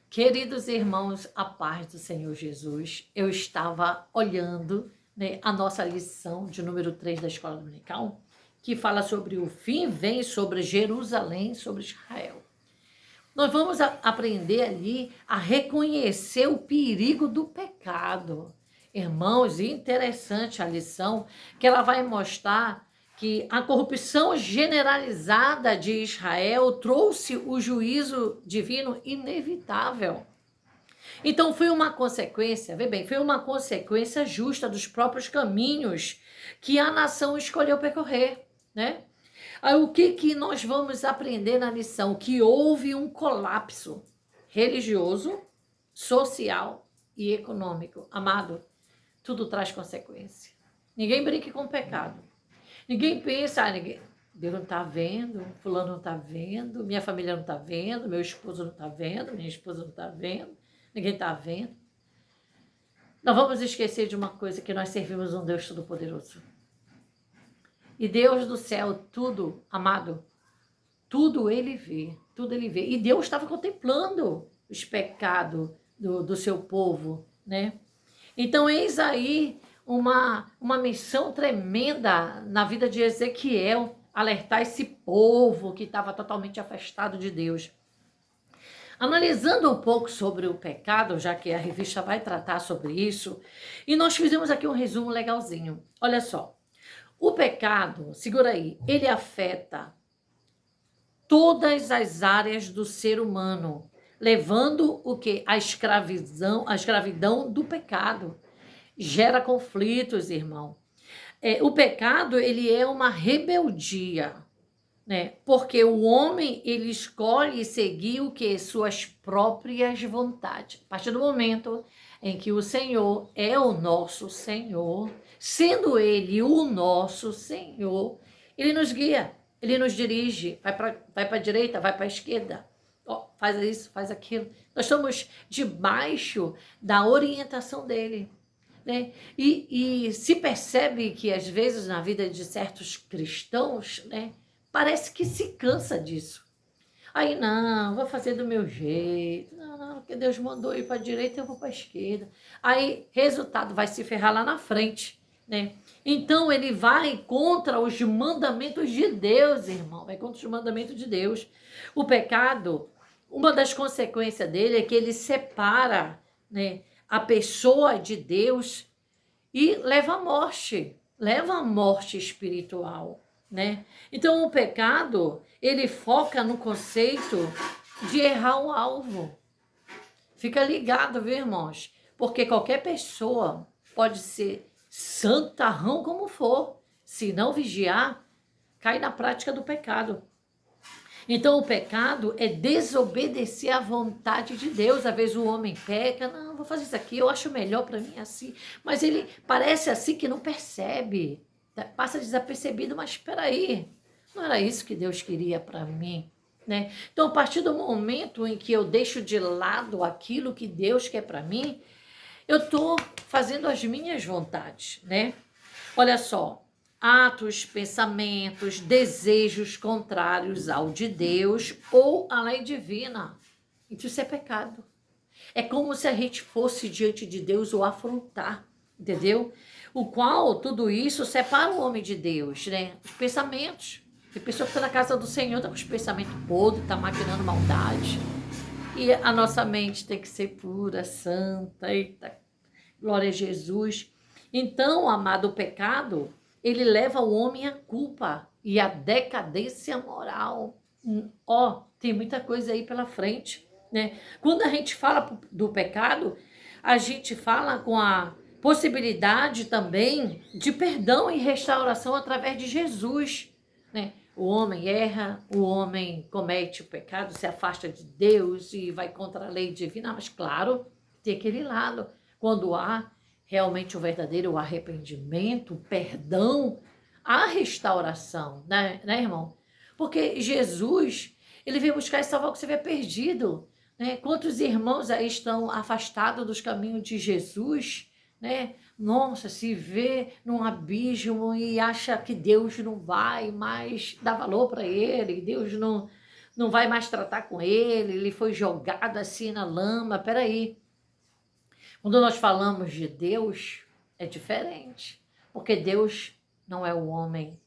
Queridos irmãos, a paz do Senhor Jesus, eu estava olhando, né, a nossa lição de número 3 da Escola Dominical, que fala sobre o fim vem sobre Jerusalém, sobre Israel. Nós vamos aprender ali a reconhecer o perigo do pecado. Irmãos, interessante a lição, que ela vai mostrar que a corrupção generalizada de Israel trouxe o juízo divino inevitável. Então foi uma consequência, vê bem, foi uma consequência justa dos próprios caminhos que a nação escolheu percorrer, né? Aí o que nós vamos aprender na lição? Que houve um colapso religioso, social e econômico. Amado, tudo traz consequência. Ninguém brinque com o pecado. Ninguém pensa, Deus não está vendo, fulano não está vendo, minha família não está vendo, meu esposo não está vendo, minha esposa não está vendo, ninguém está vendo. Não vamos esquecer de uma coisa, que nós servimos um Deus Todo-Poderoso. E Deus do céu, tudo, amado, tudo ele vê, tudo ele vê. E Deus estava contemplando os pecados do seu povo, né? Então, eis aí uma missão tremenda na vida de Ezequiel, alertar esse povo que estava totalmente afastado de Deus. Analisando um pouco sobre o pecado, já que a revista vai tratar sobre isso, e nós fizemos aqui um resumo legalzinho. Olha só, o pecado, segura aí, ele afeta todas as áreas do ser humano, levando o que? A escravidão do pecado. Gera conflitos, irmão. O pecado, ele é uma rebeldia, né? Porque o homem, ele escolhe seguir o que? Suas próprias vontades. A partir do momento em que o Senhor é o nosso Senhor, sendo ele o nosso Senhor, ele nos guia, ele nos dirige, vai para a direita, vai para a esquerda, faz isso, faz aquilo. Nós estamos debaixo da orientação dele, né? E se percebe que às vezes na vida de certos cristãos, né, parece que se cansa disso. Aí não, vou fazer do meu jeito. Não, porque Deus mandou ir para a direita, eu vou para a esquerda. Aí, resultado, vai se ferrar lá na frente, né? Então, ele vai contra os mandamentos de Deus, irmão. Vai contra os mandamentos de Deus. O pecado, uma das consequências dele é que ele separa, né, a pessoa de Deus e leva à morte espiritual, né? Então, o pecado, ele foca no conceito de errar o alvo. Fica ligado, viu, irmãos? Porque qualquer pessoa pode ser santarrão como for, se não vigiar, cai na prática do pecado. Então, o pecado é desobedecer à vontade de Deus. Às vezes o homem peca, não, vou fazer isso aqui, eu acho melhor para mim assim. Mas ele parece assim que não percebe, passa desapercebido, mas espera aí, não era isso que Deus queria para mim, né? Então, a partir do momento em que eu deixo de lado aquilo que Deus quer para mim, eu estou fazendo as minhas vontades, né? Olha só, atos, pensamentos, desejos contrários ao de Deus ou à lei divina. Isso é pecado. É como se a gente fosse diante de Deus o afrontar, entendeu? O qual, tudo isso, separa o homem de Deus, né? Os pensamentos. Tem pessoa que está na casa do Senhor, está com os pensamentos podres, está maquinando maldade. E a nossa mente tem que ser pura, santa, eita, glória a Jesus. Então, amado, o pecado, ele leva o homem à culpa e à decadência moral. Tem muita coisa aí pela frente, né? Quando a gente fala do pecado, a gente fala com a possibilidade também de perdão e restauração através de Jesus, né? O homem erra, o homem comete o pecado, se afasta de Deus e vai contra a lei divina, mas claro, tem aquele lado, quando há realmente o verdadeiro arrependimento, o perdão, a restauração, né, irmão? Porque Jesus, ele veio buscar e salvar o que você vê perdido, né? Quantos irmãos aí estão afastados dos caminhos de Jesus, né? Nossa, se vê num abismo e acha que Deus não vai mais dar valor para ele, Deus não vai mais tratar com ele foi jogado assim na lama. Peraí, quando nós falamos de Deus, é diferente, porque Deus não é o homem.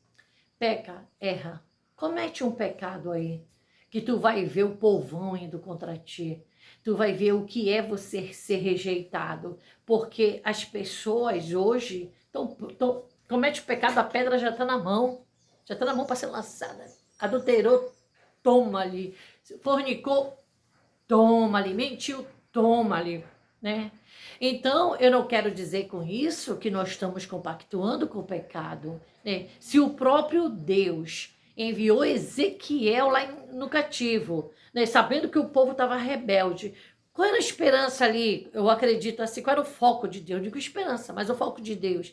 Peca, erra, comete um pecado aí, que tu vai ver o povão indo contra ti, tu vai ver o que é você ser rejeitado, porque as pessoas hoje comete o pecado, a pedra já está na mão para ser lançada, adulterou, toma ali, fornicou, toma ali, mentiu, toma ali, né? Então, eu não quero dizer com isso que nós estamos compactuando com o pecado, né? Se o próprio Deus enviou Ezequiel lá no cativo, né? Sabendo que o povo estava rebelde, qual era a esperança ali? Eu acredito assim, qual era o foco de Deus? Eu digo esperança, mas o foco de Deus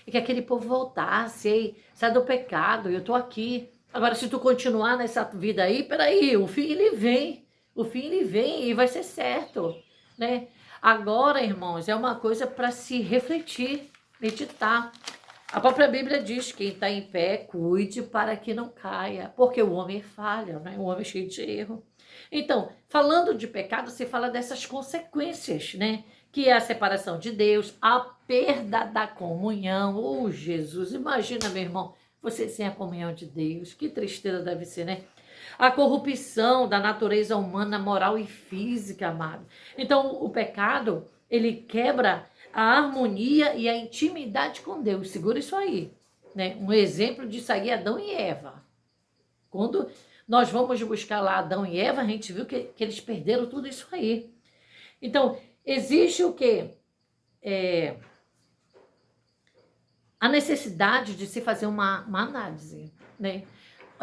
é que aquele povo voltasse, ei, sai do pecado, eu estou aqui. Agora, se tu continuar nessa vida aí, peraí, o fim ele vem e vai ser certo, né? Agora, irmãos, é uma coisa para se refletir, meditar. A própria Bíblia diz que quem está em pé, cuide para que não caia, porque o homem é falha, né? O homem é cheio de erro. Então, falando de pecado, se fala dessas consequências, né? Que é a separação de Deus, a perda da comunhão. Oh, Jesus, imagina, meu irmão, você sem a comunhão de Deus, que tristeza deve ser, né? A corrupção da natureza humana, moral e física, amado. Então, o pecado, ele quebra a harmonia e a intimidade com Deus. Segura isso aí, né? Um exemplo disso aí é Adão e Eva. Quando nós vamos buscar lá Adão e Eva, a gente viu que eles perderam tudo isso aí. Então, existe o quê? A necessidade de se fazer uma análise, né?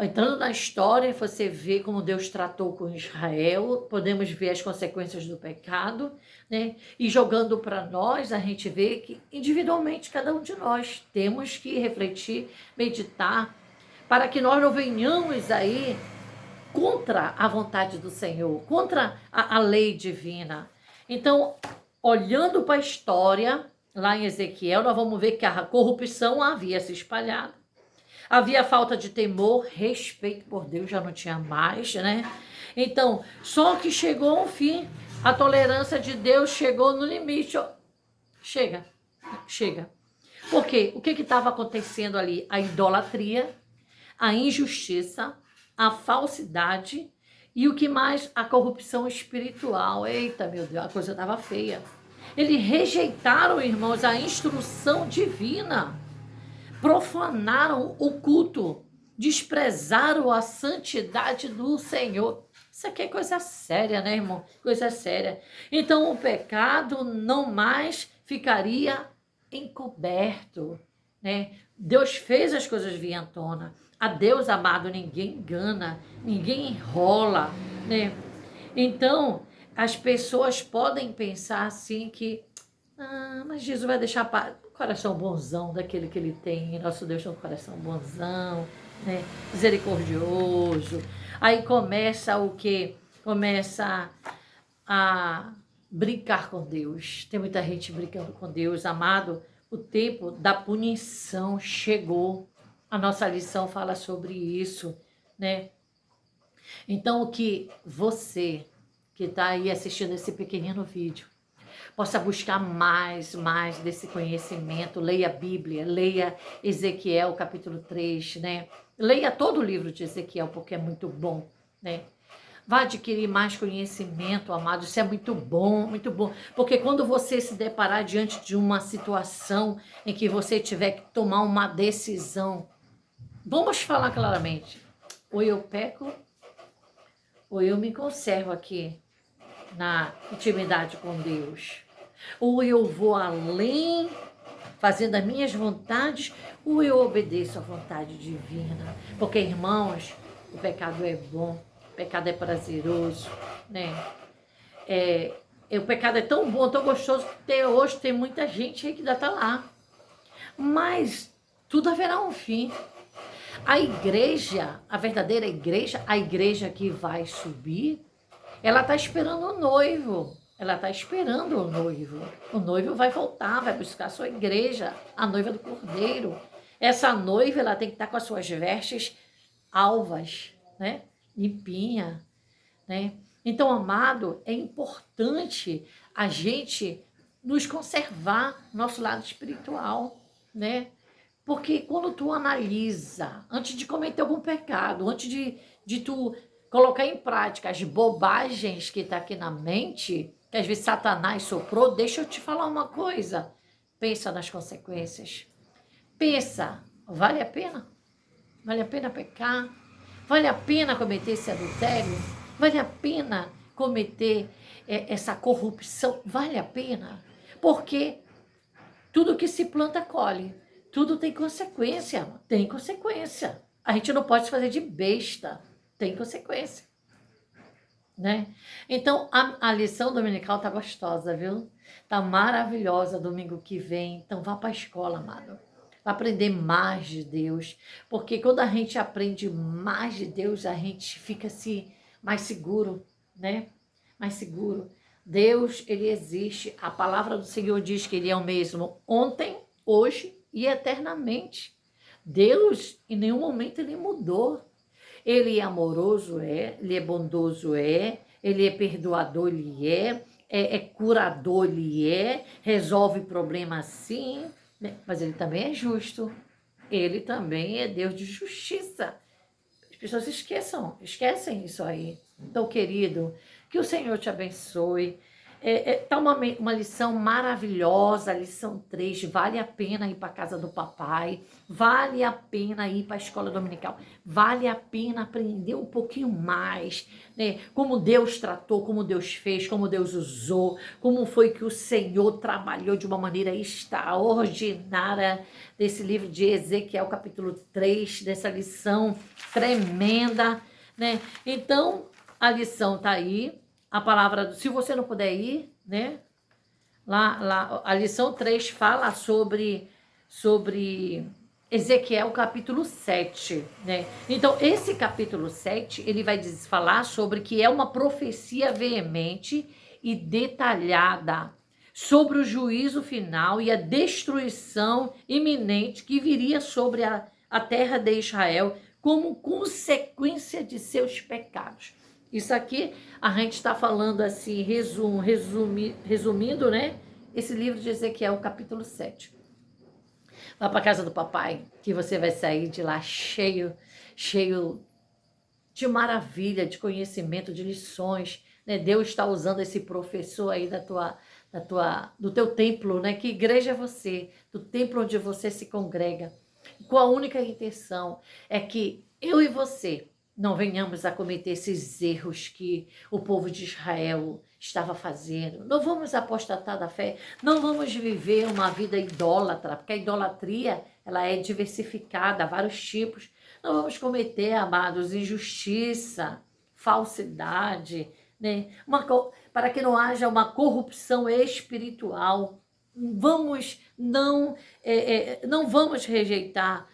Entrando na história, você vê como Deus tratou com Israel, podemos ver as consequências do pecado, né? E jogando para nós, a gente vê que individualmente cada um de nós temos que refletir, meditar, para que nós não venhamos aí contra a vontade do Senhor, contra a lei divina. Então, olhando para a história, lá em Ezequiel, nós vamos ver que a corrupção havia se espalhado. Havia falta de temor, respeito por Deus já não tinha mais, né? Então, só que chegou ao fim, a tolerância de Deus chegou no limite. Chega. Por quê? O que estava acontecendo ali? A idolatria, a injustiça, a falsidade e o que mais? A corrupção espiritual. Eita, meu Deus, a coisa estava feia. Eles rejeitaram, irmãos, a instrução divina. Profanaram o culto, desprezaram a santidade do Senhor. Isso aqui é coisa séria, né, irmão? Coisa séria. Então, o pecado não mais ficaria encoberto, né? Deus fez as coisas vir à tona. A Deus, amado, ninguém engana, ninguém enrola, né? Então, as pessoas podem pensar assim que mas Jesus vai deixar coração bonzão daquele que ele tem. Nosso Deus tem um coração bonzão, né? Misericordioso. Aí começa o quê? Começa a brincar com Deus. Tem muita gente brincando com Deus. Amado, o tempo da punição chegou. A nossa lição fala sobre isso, né? Então, o que você que está aí assistindo esse pequenino vídeo possa buscar mais desse conhecimento, leia a Bíblia, leia Ezequiel capítulo 3, né? Leia todo o livro de Ezequiel, porque é muito bom, né? Vá adquirir mais conhecimento, amado, isso é muito bom, porque quando você se deparar diante de uma situação em que você tiver que tomar uma decisão, vamos falar claramente, ou eu peco, ou eu me conservo aqui na intimidade com Deus, ou eu vou além, fazendo as minhas vontades, ou eu obedeço à vontade divina, porque, irmãos, o pecado é bom, o pecado é prazeroso, né? O pecado é tão bom, tão gostoso, que até hoje tem muita gente aí que ainda está lá, mas tudo haverá um fim. A igreja, a verdadeira igreja, a igreja que vai subir, ela está esperando o noivo. Ela está esperando o noivo. O noivo vai voltar, vai buscar a sua igreja, a noiva do Cordeiro. Essa noiva, ela tem que estar com as suas vestes alvas, né? limpinha, né? Então, amado, é importante a gente nos conservar nosso lado espiritual, né? Porque quando tu analisa, antes de cometer algum pecado, antes de tu colocar em prática as bobagens que tá aqui na mente, que às vezes Satanás soprou, deixa eu te falar uma coisa. Pensa nas consequências. Pensa, vale a pena? Vale a pena pecar? Vale a pena cometer esse adultério? Vale a pena cometer essa corrupção? Vale a pena? Porque tudo que se planta, colhe. Tudo tem consequência. Tem consequência. A gente não pode se fazer de besta. Tem consequência. Né? Então, a lição dominical tá gostosa, viu? Tá maravilhosa domingo que vem. Então, vá para a escola, amado. Vai aprender mais de Deus. Porque quando a gente aprende mais de Deus, a gente fica assim, mais seguro, né? Mais seguro. Deus, ele existe. A palavra do Senhor diz que ele é o mesmo ontem, hoje e eternamente. Deus, em nenhum momento, ele mudou. Ele é amoroso, ele é bondoso, ele é perdoador, ele é curador, ele resolve problemas sim, né? Mas ele também é justo, ele também é Deus de justiça. As pessoas esquecem isso aí. Então, querido, que o Senhor te abençoe. Tá uma lição maravilhosa, lição 3. Vale a pena ir para a casa do papai, vale a pena ir para a escola dominical, vale a pena aprender um pouquinho mais, né? Como Deus tratou, como Deus fez, como Deus usou, como foi que o Senhor trabalhou de uma maneira extraordinária desse livro de Ezequiel, capítulo 3, dessa lição tremenda, né? Então, a lição tá aí. A palavra, se você não puder ir, né? Lá a lição 3 fala sobre Ezequiel capítulo 7, né? Então, esse capítulo 7, ele vai falar sobre que é uma profecia veemente e detalhada sobre o juízo final e a destruição iminente que viria sobre a terra de Israel como consequência de seus pecados. Isso aqui a gente está falando assim, resumindo, né? Esse livro de Ezequiel, capítulo 7. Vá para a casa do papai, que você vai sair de lá cheio de maravilha, de conhecimento, de lições, né? Deus está usando esse professor aí do teu templo, né? Que igreja é você? Do templo onde você se congrega. Com a única intenção é que eu e você não venhamos a cometer esses erros que o povo de Israel estava fazendo. Não vamos apostatar da fé, não vamos viver uma vida idólatra, porque a idolatria ela é diversificada, vários tipos. Não vamos cometer, amados, injustiça, falsidade, né? Para que não haja uma corrupção espiritual. Não vamos rejeitar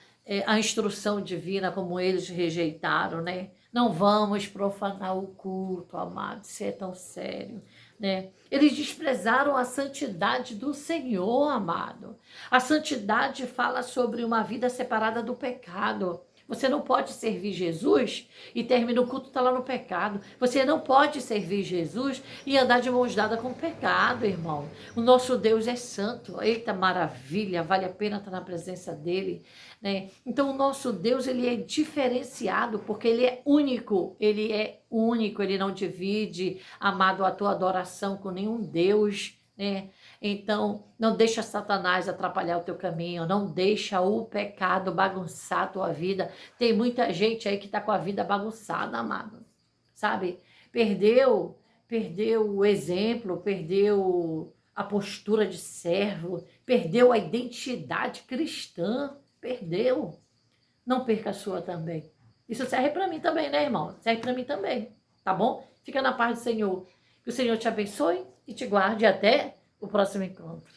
a instrução divina como eles rejeitaram, né? Não vamos profanar o culto, amado, isso é tão sério, né? Eles desprezaram a santidade do Senhor, amado. A santidade fala sobre uma vida separada do pecado. Você não pode servir Jesus e termina o culto, está lá no pecado. Você não pode servir Jesus e andar de mãos dadas com o pecado, irmão. O nosso Deus é santo. Eita maravilha, vale a pena estar na presença dele, né? Então o nosso Deus, ele é diferenciado porque ele é único. Ele não divide, amado, a tua adoração com nenhum Deus, né? Então, não deixa Satanás atrapalhar o teu caminho, não deixa o pecado bagunçar a tua vida. Tem muita gente aí que está com a vida bagunçada, amado, sabe? Perdeu o exemplo, perdeu a postura de servo, perdeu a identidade cristã, perdeu. Não perca a sua também. Isso serve para mim também, né, irmão? Serve para mim também, tá bom? Fica na paz do Senhor. Que o Senhor te abençoe e te guarde até o próximo encontro.